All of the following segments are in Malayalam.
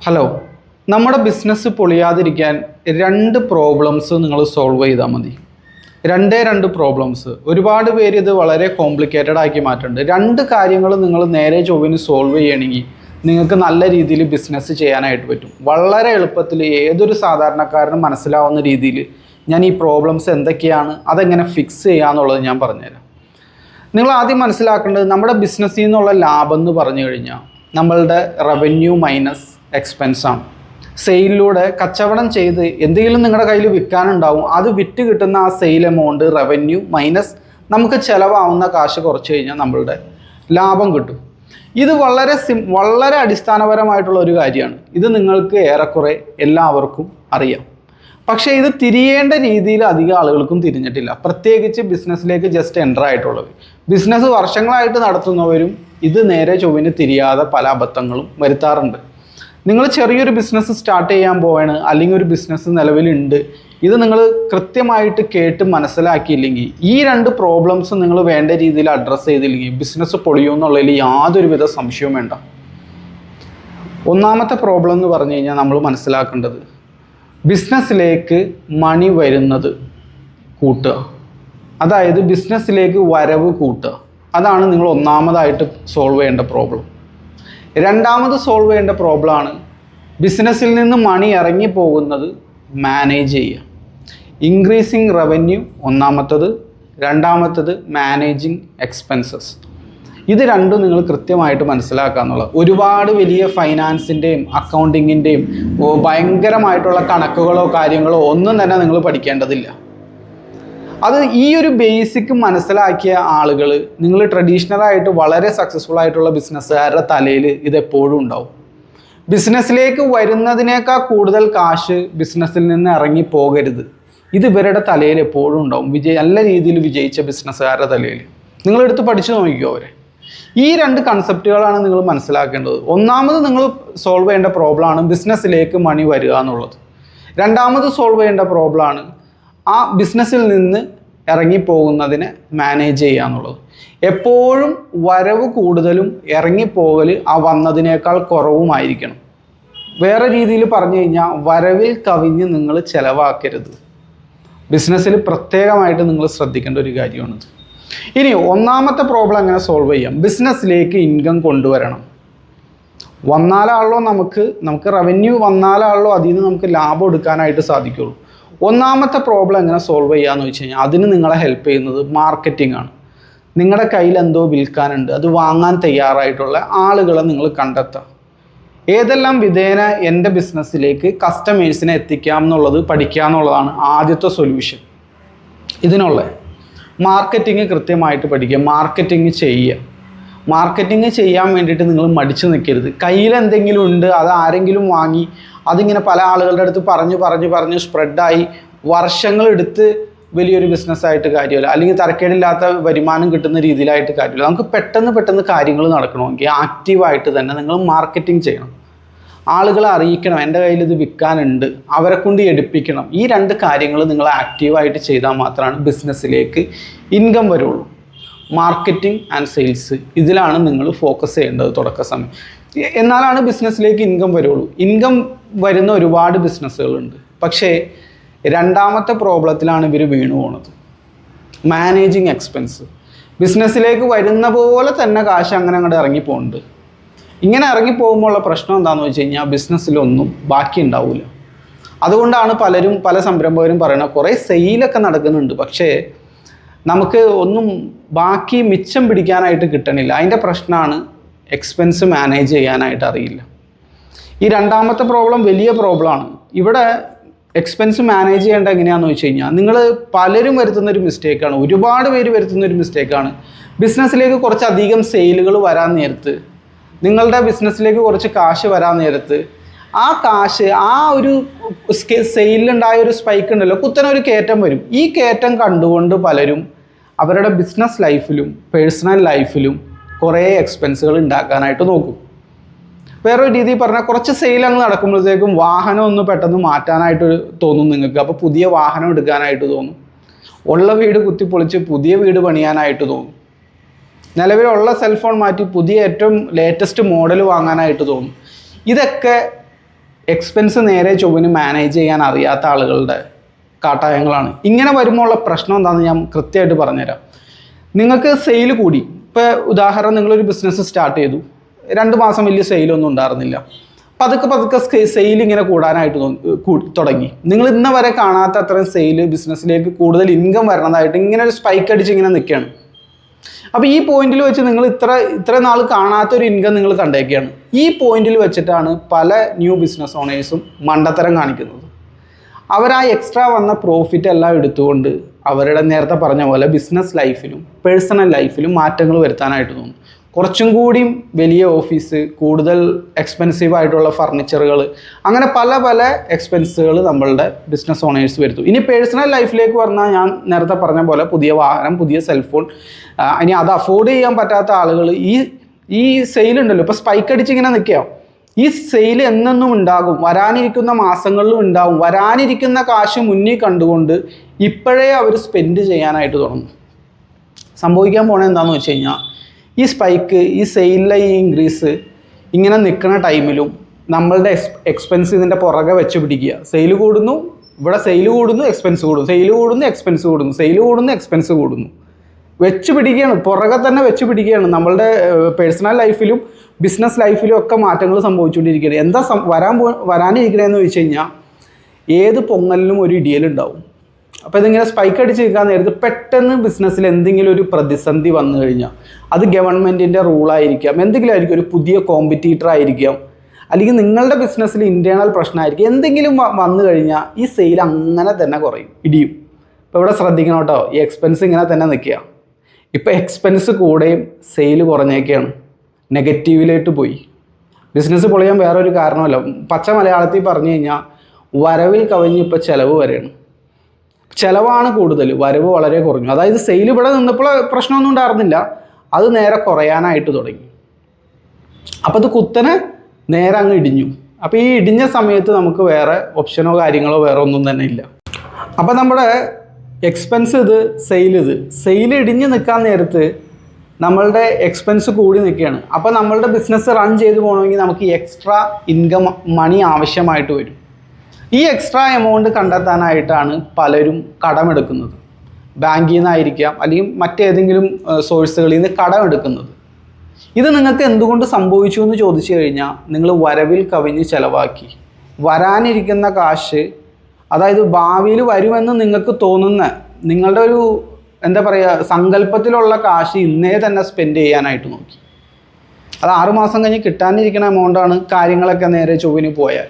ഹലോ, നമ്മുടെ ബിസിനസ് പൊളിയാതിരിക്കാൻ രണ്ട് പ്രോബ്ലംസ് നിങ്ങൾ സോൾവ് ചെയ്താൽ മതി. രണ്ട് പ്രോബ്ലംസ്. ഒരുപാട് പേര് ഇത് വളരെ കോംപ്ലിക്കേറ്റഡ് ആക്കി മാറ്റുന്നുണ്ട്. രണ്ട് കാര്യങ്ങൾ നിങ്ങൾ നേരെ ചൊവ്വിന് സോൾവ് ചെയ്യണമെങ്കിൽ നിങ്ങൾക്ക് നല്ല രീതിയിൽ ബിസിനസ് ചെയ്യാനായിട്ട് പറ്റും. വളരെ എളുപ്പത്തിൽ ഏതൊരു സാധാരണക്കാരനും മനസ്സിലാവുന്ന രീതിയിൽ ഞാൻ ഈ പ്രോബ്ലംസ് എന്തൊക്കെയാണ്, അതെങ്ങനെ ഫിക്സ് ചെയ്യാന്നുള്ളത് ഞാൻ പറഞ്ഞുതരാം. നിങ്ങൾ ആദ്യം മനസ്സിലാക്കേണ്ടത്, നമ്മുടെ ബിസിനസ്സിൽ നിന്നുള്ള ലാഭം എന്ന് പറഞ്ഞു കഴിഞ്ഞാൽ നമ്മളുടെ റവന്യൂ മൈനസ് എക്സ്പെൻസാണ്. സെയിലിലൂടെ കച്ചവടം ചെയ്ത് എന്തെങ്കിലും നിങ്ങളുടെ കയ്യിൽ വിൽക്കാനുണ്ടാവും, അത് വിറ്റ് കിട്ടുന്ന ആ സെയിൽ എമൗണ്ട് റവന്യൂ മൈനസ് നമുക്ക് ചിലവാകുന്ന കാശ് കുറച്ച് കഴിഞ്ഞാൽ നമ്മളുടെ ലാഭം കിട്ടും. ഇത് വളരെ അടിസ്ഥാനപരമായിട്ടുള്ള ഒരു കാര്യമാണ്. ഇത് നിങ്ങൾക്ക് ഏറെക്കുറെ എല്ലാവർക്കും അറിയാം. പക്ഷേ ഇത് തിരിയേണ്ട രീതിയിൽ അധികം ആളുകൾക്കും തിരിഞ്ഞിട്ടില്ല. പ്രത്യേകിച്ച് ബിസിനസ്സിലേക്ക് ജസ്റ്റ് എൻ്റർ ആയിട്ടുള്ളവർ, ബിസിനസ് വർഷങ്ങളായിട്ട് നടത്തുന്നവരും ഇത് നേരെ ചൊവ്വിന് തിരിയാതെ പല അബദ്ധങ്ങളും വരുത്താറുണ്ട്. നിങ്ങൾ ചെറിയൊരു ബിസിനസ് സ്റ്റാർട്ട് ചെയ്യാൻ പോവാണ്, അല്ലെങ്കിൽ ഒരു ബിസിനസ് നിലവിലുണ്ട്, ഇത് നിങ്ങൾ കൃത്യമായിട്ട് കേട്ട് മനസ്സിലാക്കിയില്ലെങ്കിൽ, ഈ രണ്ട് പ്രോബ്ലംസ് നിങ്ങൾ വേണ്ട രീതിയിൽ അഡ്രസ്സ് ചെയ്തില്ലെങ്കിൽ ബിസിനസ് പൊളിയുമെന്നുള്ളതിൽ യാതൊരുവിധ സംശയവും വേണ്ട. ഒന്നാമത്തെ പ്രോബ്ലം എന്ന് പറഞ്ഞു കഴിഞ്ഞാൽ നമ്മൾ മനസ്സിലാക്കേണ്ടത്, ബിസിനസ്സിലേക്ക് മണി വരുന്നത് കൂട്ടുക, അതായത് ബിസിനസ്സിലേക്ക് വരവ് കൂട്ടുക. അതാണ് നിങ്ങൾ ഒന്നാമതായിട്ട് സോൾവ് ചെയ്യേണ്ട പ്രോബ്ലം. രണ്ടാമത് സോൾവ് ചെയ്യേണ്ട പ്രോബ്ലമാണ് ബിസിനസ്സിൽ നിന്ന് മണി ഇറങ്ങിപ്പോകുന്നത് മാനേജ് ചെയ്യുക. ഇൻക്രീസിങ് റവന്യൂ ഒന്നാമത്തത്, രണ്ടാമത്തത് മാനേജിങ് എക്സ്പെൻസസ്. ഇത് രണ്ടും നിങ്ങൾ കൃത്യമായിട്ട് മനസ്സിലാക്കുക എന്നുള്ളത്. ഒരുപാട് വലിയ ഫൈനാൻസിൻ്റെയും അക്കൗണ്ടിങ്ങിൻ്റെയും ഭയങ്കരമായിട്ടുള്ള കണക്കുകളോ കാര്യങ്ങളോ ഒന്നും തന്നെ നിങ്ങൾ പഠിക്കേണ്ടതില്ല. അത് ഈ ഒരു ബേസിക് മനസ്സിലാക്കിയ ആളുകൾ, നിങ്ങൾ ട്രഡീഷണലായിട്ട് വളരെ സക്സസ്ഫുൾ ആയിട്ടുള്ള ബിസിനസ്സുകാരുടെ തലയിൽ ഇതെപ്പോഴും ഉണ്ടാവും. ബിസിനസ്സിലേക്ക് വരുന്നതിനേക്കാൾ കൂടുതൽ കാശ് ബിസിനസ്സിൽ നിന്ന് ഇറങ്ങി പോകരുത്, ഇത് ഇവരുടെ തലയിൽ എപ്പോഴും ഉണ്ടാവും. നല്ല രീതിയിൽ വിജയിച്ച ബിസിനസ്സുകാരുടെ തലയിൽ നിങ്ങളെടുത്ത് പഠിച്ചു നോക്കിക്കോ അവരെ. ഈ രണ്ട് കൺസെപ്റ്റുകളാണ് നിങ്ങൾ മനസ്സിലാക്കേണ്ടത്. ഒന്നാമത് നിങ്ങൾ സോൾവ് ചെയ്യേണ്ട പ്രോബ്ലമാണ് ബിസിനസ്സിലേക്ക് മണി വരിക എന്നുള്ളത്. രണ്ടാമത് സോൾവ് ചെയ്യേണ്ട പ്രോബ്ലമാണ് ആ ബിസിനസ്സിൽ നിന്ന് ഇറങ്ങിപ്പോകുന്നതിനെ മാനേജ് ചെയ്യുക എന്നുള്ളത്. എപ്പോഴും വരവ് കൂടുതലും ഇറങ്ങിപ്പോകൽ ആ വന്നതിനേക്കാൾ കുറവുമായിരിക്കണം. വേറെ രീതിയിൽ പറഞ്ഞു കഴിഞ്ഞാൽ, വരവിൽ കവിഞ്ഞ് നിങ്ങൾ ചിലവാക്കരുത്. ബിസിനസ്സിൽ പ്രത്യേകമായിട്ട് നിങ്ങൾ ശ്രദ്ധിക്കേണ്ട ഒരു കാര്യമാണിത്. ഇനി ഒന്നാമത്തെ പ്രോബ്ലം എങ്ങനെ സോൾവ് ചെയ്യാം? ബിസിനസ്സിലേക്ക് ഇൻകം കൊണ്ടുവരണം. വന്നാലാണല്ലോ നമുക്ക് റവന്യൂ വന്നാലാണല്ലോ അതിൽ നിന്ന് നമുക്ക് ലാഭം എടുക്കാനായിട്ട് സാധിക്കുള്ളൂ. ഒന്നാമത്തെ പ്രോബ്ലം എങ്ങനെ സോൾവ് ചെയ്യാമെന്ന് വെച്ച് കഴിഞ്ഞാൽ, അതിന് നിങ്ങളെ ഹെൽപ്പ് ചെയ്യുന്നത് മാർക്കറ്റിംഗ് ആണ്. നിങ്ങളുടെ കയ്യിൽ എന്തോ വിൽക്കാനുണ്ട്, അത് വാങ്ങാൻ തയ്യാറായിട്ടുള്ള ആളുകളെ നിങ്ങൾ കണ്ടെത്തുക. ഏതെല്ലാം വിധേന എൻ്റെ ബിസിനസ്സിലേക്ക് കസ്റ്റമേഴ്സിനെ എത്തിക്കാം എന്നുള്ളത് പഠിക്കുക എന്നുള്ളതാണ് ആദ്യത്തെ സൊല്യൂഷൻ. ഇതിനുള്ള മാർക്കറ്റിംഗ് കൃത്യമായിട്ട് പഠിക്കുക, മാർക്കറ്റിംഗ് ചെയ്യുക. മാർക്കറ്റിംഗ് ചെയ്യാൻ വേണ്ടിയിട്ട് നിങ്ങൾ മടിച്ചു നിൽക്കരുത്. കയ്യിൽ എന്തെങ്കിലും ഉണ്ട്, അത് ആരെങ്കിലും വാങ്ങി അതിങ്ങനെ പല ആളുകളുടെ അടുത്ത് പറഞ്ഞ് സ്പ്രെഡായി വർഷങ്ങളെടുത്ത് വലിയൊരു ബിസിനസ്സായിട്ട് കാര്യമില്ല, അല്ലെങ്കിൽ തരക്കേടില്ലാത്ത വരുമാനം കിട്ടുന്ന രീതിയിലായിട്ട് കാര്യമില്ല. നമുക്ക് പെട്ടെന്ന് കാര്യങ്ങൾ നടക്കണമെങ്കിൽ ആക്റ്റീവായിട്ട് തന്നെ നിങ്ങൾ മാർക്കറ്റിംഗ് ചെയ്യണം. ആളുകളെ അറിയിക്കണം, എൻ്റെ കയ്യിൽ ഇത് വിൽക്കാനുണ്ട്, അവരെ കൊണ്ട് എടുപ്പിക്കണം. ഈ രണ്ട് കാര്യങ്ങൾ നിങ്ങൾ ആക്റ്റീവായിട്ട് ചെയ്താൽ മാത്രമാണ് ബിസിനസ്സിലേക്ക് ഇൻകം വരുള്ളൂ. മാർക്കറ്റിംഗ് ആൻഡ് സെയിൽസ്, ഇതിലാണ് നിങ്ങൾ ഫോക്കസ് ചെയ്യേണ്ടത് തുടക്ക സമയം. എന്നാലാണ് ബിസിനസ്സിലേക്ക് ഇൻകം വരുള്ളൂ. ഇൻകം വരുന്ന ഒരുപാട് ബിസിനസ്സുകളുണ്ട്, പക്ഷേ രണ്ടാമത്തെ പ്രോബ്ലത്തിലാണ് ഇവർ വീണു പോകുന്നത്, മാനേജിങ് എക്സ്പെൻസ്. ബിസിനസ്സിലേക്ക് വരുന്ന പോലെ തന്നെ കാശ് അങ്ങനെ അങ്ങോട്ട് ഇറങ്ങിപ്പോകുന്നുണ്ട്. ഇങ്ങനെ ഇറങ്ങിപ്പോകുമ്പോൾ ഉള്ള പ്രശ്നം എന്താണെന്ന് വെച്ച് കഴിഞ്ഞാൽ, ബിസിനസ്സിലൊന്നും ബാക്കി ഉണ്ടാവില്ല. അതുകൊണ്ടാണ് പല സംരംഭകരും പറയുന്നത്, കുറേ സെയിലൊക്കെ നടക്കുന്നുണ്ട്, പക്ഷേ നമുക്ക് ഒന്നും ബാക്കി മിച്ചം പിടിക്കാനായിട്ട് കിട്ടണില്ല. അതിൻ്റെ പ്രശ്നമാണ് എക്സ്പെൻസ് മാനേജ് ചെയ്യാനായിട്ട് അറിയില്ല. ഈ രണ്ടാമത്തെ പ്രോബ്ലം വലിയ പ്രോബ്ലമാണ്. ഇവിടെ എക്സ്പെൻസ് മാനേജ് ചെയ്യേണ്ട എങ്ങനെയാണെന്ന് വെച്ച് കഴിഞ്ഞാൽ, നിങ്ങൾ പലരും വരുത്തുന്നൊരു മിസ്റ്റേക്കാണ്, ഒരുപാട് പേര് വരുത്തുന്നൊരു മിസ്റ്റേക്കാണ്. ബിസിനസ്സിലേക്ക് കുറച്ചധികം സെയിലുകൾ വരാൻ നേരത്ത്, നിങ്ങളുടെ ബിസിനസ്സിലേക്ക് കുറച്ച് കാശ് വരാൻ നേരത്ത്, ആ കാശ് ആ ഒരു സെയിലുണ്ടായ ഒരു സ്പൈക്ക് ഉണ്ടല്ലോ, കുത്തനൊരു കയറ്റം വരും. ഈ കയറ്റം കണ്ടുകൊണ്ട് പലരും അവരുടെ ബിസിനസ് ലൈഫിലും പേഴ്സണൽ ലൈഫിലും കുറേ എക്സ്പെൻസുകൾ ഉണ്ടാക്കാനായിട്ട് നോക്കും. വേറൊരു രീതിയിൽ പറഞ്ഞാൽ, കുറച്ച് സെയിൽ അങ്ങ് നടക്കുമ്പോഴത്തേക്കും വാഹനം ഒന്ന് പെട്ടെന്ന് മാറ്റാനായിട്ട് തോന്നും നിങ്ങൾക്ക്. അപ്പോൾ പുതിയ വാഹനം എടുക്കാനായിട്ട് തോന്നും. ഉള്ള വീട് കുത്തിപ്പൊളിച്ച് പുതിയ വീട് പണിയാനായിട്ട് തോന്നും. നിലവിലുള്ള സെൽഫോൺ മാറ്റി പുതിയ ഏറ്റവും ലേറ്റസ്റ്റ് മോഡൽ വാങ്ങാനായിട്ട് തോന്നും. ഇതൊക്കെ എക്സ്പെൻസ് നേരെ ചൊവ്വിന് മാനേജ് ചെയ്യാൻ അറിയാത്ത ആളുകളുടെ കാട്ടായങ്ങളാണ്. ഇങ്ങനെ വരുമ്പോൾ ഉള്ള പ്രശ്നം എന്താണെന്ന് ഞാൻ കൃത്യമായിട്ട് പറഞ്ഞുതരാം. നിങ്ങൾക്ക് സെയിൽ കൂടി, ഇപ്പോൾ ഉദാഹരണം നിങ്ങളൊരു ബിസിനസ് സ്റ്റാർട്ട് ചെയ്തു, 2 മാസം വലിയ സെയിലൊന്നും ഉണ്ടായിരുന്നില്ല. പതുക്കെ സെയിൽ ഇങ്ങനെ കൂടാനായിട്ട് തുടങ്ങി. നിങ്ങൾ ഇന്ന വരെ കാണാത്ത അത്രയും സെയിൽ ബിസിനസ്സിലേക്ക് കൂടുതൽ ഇൻകം വരണതായിട്ട് ഇങ്ങനെ ഒരു സ്പൈക്ക് അടിച്ച് ഇങ്ങനെ നിൽക്കുകയാണ്. അപ്പോൾ ഈ പോയിന്റിൽ വെച്ച് നിങ്ങൾ ഇത്ര നാൾ കാണാത്തൊരു ഇൻകം നിങ്ങൾ കണ്ടേക്കുകയാണ്. ഈ പോയിന്റിൽ വെച്ചിട്ടാണ് പല ന്യൂ ബിസിനസ് ഓണേഴ്സും മണ്ടത്തരം കാണിക്കുന്നത്. അവർ ആ എക്സ്ട്രാ വന്ന പ്രോഫിറ്റ് എല്ലാം എടുത്തുകൊണ്ട് അവരുടെ നേരത്തെ പറഞ്ഞ പോലെ ബിസിനസ് ലൈഫിലും പേഴ്സണൽ ലൈഫിലും മാറ്റങ്ങൾ വരുത്താനായിട്ട് തോന്നും. കുറച്ചും കൂടിയും വലിയ ഓഫീസ്, കൂടുതൽ എക്സ്പെൻസീവ് ആയിട്ടുള്ള ഫർണിച്ചറുകൾ, അങ്ങനെ പല എക്സ്പെൻസുകൾ നമ്മളുടെ ബിസിനസ് ഓണേഴ്സ് വരുത്തും. ഇനി പേഴ്സണൽ ലൈഫിലേക്ക് പറഞ്ഞാൽ ഞാൻ നേരത്തെ പറഞ്ഞ പോലെ പുതിയ വാഹനം, പുതിയ സെൽഫോൺ, ഇനി അത് അഫോർഡ് ചെയ്യാൻ പറ്റാത്ത ആളുകൾ ഈ സെയിലുണ്ടല്ലോ, ഇപ്പോൾ സ്പൈക്ക് അടിച്ച് ഇങ്ങനെ നിൽക്കുക. ഈ സെയിൽ എന്നെന്നും ഉണ്ടാകും, വരാനിരിക്കുന്ന മാസങ്ങളിലും ഉണ്ടാകും. വരാനിരിക്കുന്ന കാശ് മുന്നിൽ കണ്ടുകൊണ്ട് ഇപ്പോഴേ അവർ സ്പെൻഡ് ചെയ്യാനായിട്ട് തുടങ്ങും. സംഭവിക്കാൻ പോണത് എന്താണെന്ന് വെച്ച് കഴിഞ്ഞാൽ, ഈ സ്പൈക്ക്, ഈ സെയിലിലെ ഈ ഇൻക്രീസ് ഇങ്ങനെ നിൽക്കുന്ന ടൈമിലും നമ്മളുടെ എക്സ്പെൻസ് ഇതിൻ്റെ പുറകെ വെച്ച് പിടിക്കുക. സെയിൽ കൂടുന്നു, ഇവിടെ സെയിൽ കൂടുന്നു, എക്സ്പെൻസ് കൂടുന്നു, സെയിൽ കൂടുന്നു, എക്സ്പെൻസ് കൂടുന്നു, സെയിൽ കൂടുന്നു, എക്സ്പെൻസ് കൂടുന്നു, വെച്ച് പിടിക്കുകയാണ്, പുറകെ തന്നെ വെച്ച് പിടിക്കുകയാണ്. നമ്മളുടെ പേഴ്സണൽ ലൈഫിലും ബിസിനസ് ലൈഫിലും ഒക്കെ മാറ്റങ്ങൾ സംഭവിച്ചുകൊണ്ടിരിക്കുകയാണ്. എന്താ വരാനിരിക്കണമെന്ന് ചോദിച്ചു കഴിഞ്ഞാൽ, ഏത് പൊങ്ങലിനും ഒരു ഇടിയലുണ്ടാവും. അപ്പോൾ ഇതിങ്ങനെ സ്പൈക്ക് അടിച്ച് നിൽക്കാൻ നേരത്ത് പെട്ടെന്ന് ബിസിനസ്സിൽ എന്തെങ്കിലും ഒരു പ്രതിസന്ധി വന്നു കഴിഞ്ഞാൽ, അത് ഗവൺമെൻറ്റിൻ്റെ റൂളായിരിക്കാം, എന്തെങ്കിലും ആയിരിക്കും, ഒരു പുതിയ കോമ്പറ്റീറ്റർ ആയിരിക്കാം, അല്ലെങ്കിൽ നിങ്ങളുടെ ബിസിനസ്സിൽ ഇൻറ്റേർണൽ പ്രശ്നമായിരിക്കും. എന്തെങ്കിലും വന്നു കഴിഞ്ഞാൽ ഈ സെയിൽ അങ്ങനെ തന്നെ കുറയും, ഇടിയും. ഇപ്പോൾ ഇവിടെ ശ്രദ്ധിക്കണം കേട്ടോ, ഈ എക്സ്പെൻസ് ഇങ്ങനെ തന്നെ നിൽക്കുക. ഇപ്പോൾ എക്സ്പെൻസ് കൂടെയും സെയിൽ കുറഞ്ഞേക്കാണ്, നെഗറ്റീവിലേക്ക് പോയി. ബിസിനസ് പൊളിയാൻ വേറൊരു കാരണമല്ല, പച്ച മലയാളത്തിൽ പറഞ്ഞു കഴിഞ്ഞാൽ വരവിൽ കവിഞ്ഞ് ഇപ്പോൾ ചിലവ് വരെയാണ്. ചിലവാണ് കൂടുതൽ, വരവ് വളരെ കുറഞ്ഞു. അതായത് സെയിൽ ഇവിടെ നിന്നപ്പോൾ പ്രശ്നമൊന്നും ഉണ്ടായിരുന്നില്ല, അത് നേരെ കുറയാനായിട്ട് തുടങ്ങി. അപ്പോൾ അത് കുത്തനെ നേരെ അങ്ങ് ഇടിഞ്ഞു. അപ്പോൾ ഈ ഇടിഞ്ഞ സമയത്ത് നമുക്ക് വേറെ ഓപ്ഷനോ കാര്യങ്ങളോ വേറെ ഒന്നും തന്നെ ഇല്ല. അപ്പോൾ നമ്മുടെ എക്സ്പെൻസ് സെയിൽ ഇടിഞ്ഞ് നിൽക്കാൻ നേരത്ത് നമ്മളുടെ എക്സ്പെൻസ് കൂടി നിൽക്കുകയാണ്. അപ്പോൾ നമ്മളുടെ ബിസിനസ് റൺ ചെയ്ത് പോകണമെങ്കിൽ നമുക്ക് എക്സ്ട്രാ ഇൻകം മണി ആവശ്യമായിട്ട് വരും. ഈ എക്സ്ട്രാ എമൗണ്ട് കണ്ടെത്താനായിട്ടാണ് പലരും കടമെടുക്കുന്നത്. ബാങ്കിൽ നിന്നായിരിക്കാം, അല്ലെങ്കിൽ മറ്റേതെങ്കിലും സോഴ്സുകളിൽ നിന്ന് കടമെടുക്കുന്നത്. ഇത് നിങ്ങൾക്ക് എന്തുകൊണ്ട് സംഭവിച്ചു എന്ന് ചോദിച്ചു കഴിഞ്ഞാൽ, നിങ്ങൾ വരവിൽ കവിഞ്ഞ് ചിലവാക്കി. വരാനിരിക്കുന്ന കാശ്, അതായത് ഭാവിയിൽ വരുമെന്ന് നിങ്ങൾക്ക് തോന്നുന്ന നിങ്ങളുടെ ഒരു എന്താ പറയുക സങ്കല്പത്തിലുള്ള കാശ് ഇന്നേ തന്നെ സ്പെൻഡ് ചെയ്യാനായിട്ട് നോക്കി. അത് 6 മാസം കഴിഞ്ഞ് കിട്ടാനിരിക്കുന്ന എമൗണ്ടാണ്, കാര്യങ്ങളൊക്കെ നേരെ ചൊവ്വിന് പോയാൽ.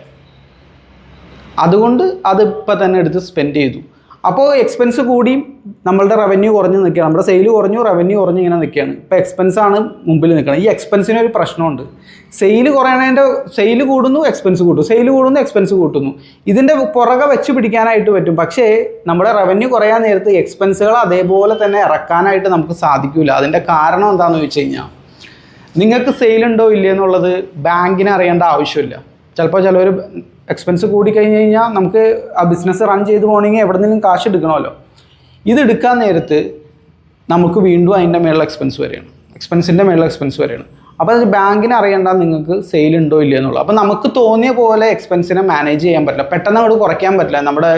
അതുകൊണ്ട് അതിപ്പോൾ തന്നെ എടുത്ത് സ്പെൻഡ് ചെയ്തു. അപ്പോൾ എക്സ്പെൻസ് കൂടി നമ്മളുടെ റവന്യൂ കുറഞ്ഞ് നിൽക്കുകയാണ്. നമ്മുടെ സെയിൽ കുറഞ്ഞു, റവന്യൂ കുറഞ്ഞ് ഇങ്ങനെ നിൽക്കുകയാണ്. ഇപ്പോൾ എക്സ്പെൻസാണ് മുമ്പിൽ നിൽക്കണം. ഈ എക്സ്പെൻസിനൊരു പ്രശ്നമുണ്ട്. സെയിൽ കൂടുന്നു, എക്സ്പെൻസ് കൂട്ടുന്നു, സെയിൽ കൂടുന്നു, എക്സ്പെൻസ് കൂട്ടുന്നു. ഇതിൻ്റെ പുറകെ വെച്ച് പിടിക്കാനായിട്ട് പറ്റും. പക്ഷേ നമ്മുടെ റവന്യൂ കുറയാൻ നേരത്ത് എക്സ്പെൻസുകൾ അതേപോലെ തന്നെ ഇറക്കാനായിട്ട് നമുക്ക് സാധിക്കില്ല. അതിൻ്റെ കാരണം എന്താണെന്ന് വെച്ച് കഴിഞ്ഞാൽ, നിങ്ങൾക്ക് സെയിലുണ്ടോ ഇല്ലേ എന്നുള്ളത് ബാങ്കിനെ അറിയേണ്ട ആവശ്യമില്ല. ചിലപ്പോൾ ചിലവർ എക്സ്പെൻസ് കൂടിക്കഴിഞ്ഞ് കഴിഞ്ഞാൽ നമുക്ക് ആ ബിസിനസ് റൺ ചെയ്ത് പോകണമെങ്കിൽ എവിടെ നിന്നും കാശ് എടുക്കണമല്ലോ. ഇതെടുക്കാൻ നേരത്ത് നമുക്ക് വീണ്ടും അതിൻ്റെ മേലുള്ള എക്സ്പെൻസിൻ്റെ മേലുള്ള എക്സ്പെൻസ് വരെയാണ്. അപ്പോൾ അത് ബാങ്കിനെ അറിയേണ്ട നിങ്ങൾക്ക് സെയിൽ ഉണ്ടോ ഇല്ല എന്നുള്ളത്. അപ്പോൾ നമുക്ക് തോന്നിയ പോലെ എക്സ്പെൻസിനെ മാനേജ് ചെയ്യാൻ പറ്റില്ല, പെട്ടെന്ന് അങ്ങോട്ട് കുറയ്ക്കാൻ പറ്റില്ല. നമ്മുടെ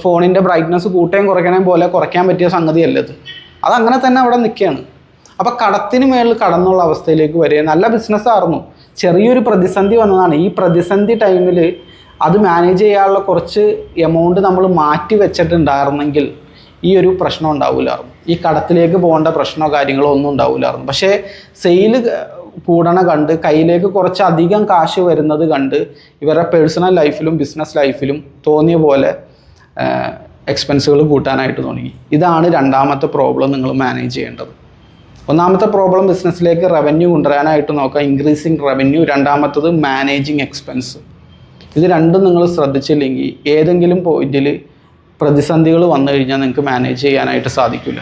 ഫോണിൻ്റെ ബ്രൈറ്റ്നസ് കൂട്ടുകയും കുറയ്ക്കണേ പോലെ കുറയ്ക്കാൻ പറ്റിയ സംഗതിയല്ലത്. അതങ്ങനെ തന്നെ അവിടെ നിൽക്കുകയാണ്. അപ്പോൾ കടത്തിന് മേളിൽ കടന്നുള്ള അവസ്ഥയിലേക്ക് വരിക. നല്ല ബിസിനസ്സായിരുന്നു, ചെറിയൊരു പ്രതിസന്ധി വന്നതാണ്. ഈ പ്രതിസന്ധി ടൈമിൽ അത് മാനേജ് ചെയ്യാനുള്ള കുറച്ച് എമൗണ്ട് നമ്മൾ മാറ്റി വെച്ചിട്ടുണ്ടായിരുന്നെങ്കിൽ ഈ ഒരു പ്രശ്നം ഉണ്ടാവില്ലായിരുന്നു. ഈ കടത്തിലേക്ക് പോകേണ്ട പ്രശ്നമോ കാര്യങ്ങളോ ഒന്നും ഉണ്ടാവില്ലായിരുന്നു. പക്ഷേ സെയിൽ കൂടണ കണ്ട്, കയ്യിലേക്ക് കുറച്ചധികം കാശ് വരുന്നത് കണ്ട് ഇവരുടെ പേഴ്സണൽ ലൈഫിലും ബിസിനസ് ലൈഫിലും തോന്നിയ പോലെ എക്സ്പെൻസുകൾ കൂട്ടാനായിട്ട് തുടങ്ങി. ഇതാണ് രണ്ടാമത്തെ പ്രോബ്ലം നിങ്ങൾ മാനേജ് ചെയ്യേണ്ടത്. ഒന്നാമത്തെ പ്രോബ്ലം ബിസിനസ്സിലേക്ക് റവന്യൂ കൊണ്ടുവരാനായിട്ട് നോക്കുക, ഇൻക്രീസിങ് റവന്യൂ. രണ്ടാമത്തത് മാനേജിങ് എക്സ്പെൻസ്. ഇത് രണ്ടും നിങ്ങൾ ശ്രദ്ധിച്ചില്ലെങ്കിൽ ഏതെങ്കിലും പോയിന്റിൽ പ്രതിസന്ധികൾ വന്നു കഴിഞ്ഞാൽ നിങ്ങൾക്ക് മാനേജ് ചെയ്യാനായിട്ട് സാധിക്കില്ല.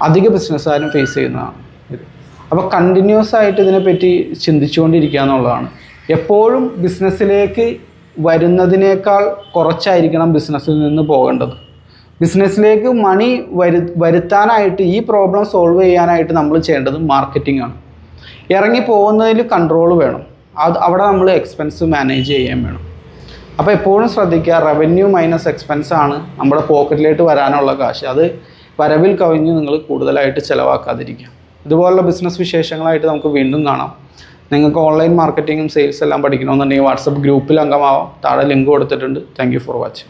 അധിക ബിസിനസ്സുകാരും ഫേസ് ചെയ്യുന്നതാണ് ഇത്. അപ്പോൾ കണ്ടിന്യൂസ് ആയിട്ട് ഇതിനെപ്പറ്റി ചിന്തിച്ചുകൊണ്ടിരിക്കുക എന്നുള്ളതാണ്. എപ്പോഴും ബിസിനസ്സിലേക്ക് വരുന്നതിനേക്കാൾ കുറച്ചായിരിക്കണം ബിസിനസ്സിൽ നിന്ന് പോകേണ്ടത്. ബിസിനസ്സിലേക്ക് മണി വരുത്താനായിട്ട്, ഈ പ്രോബ്ലം സോൾവ് ചെയ്യാനായിട്ട് നമ്മൾ ചെയ്യേണ്ടത് മാർക്കറ്റിംഗ് ആണ്. ഇറങ്ങി പോകുന്നതിൽ കൺട്രോൾ വേണം. അവിടെ നമ്മൾ എക്സ്പെൻസ് മാനേജ് ചെയ്യാൻ വേണം. അപ്പോൾ എപ്പോഴും ശ്രദ്ധിക്കുക, റവന്യൂ മൈനസ് എക്സ്പെൻസ് ആണ് നമ്മുടെ പോക്കറ്റിലേക്ക് വരാനുള്ള കാശ്. അത് വരവിൽ കവിഞ്ഞ് നിങ്ങൾ കൂടുതലായിട്ട് ചിലവാക്കാതിരിക്കുക. ഇതുപോലുള്ള ബിസിനസ് വിശേഷങ്ങളായിട്ട് നമുക്ക് വീണ്ടും കാണാം. നിങ്ങൾക്ക് ഓൺലൈൻ മാർക്കറ്റിങ്ങും സെയിൽസ് എല്ലാം പഠിക്കണമെന്നുണ്ടെങ്കിൽ വാട്സപ്പ് ഗ്രൂപ്പിൽ അംഗമാവാം. താഴെ ലിങ്ക് കൊടുത്തിട്ടുണ്ട്. Thank you for watching.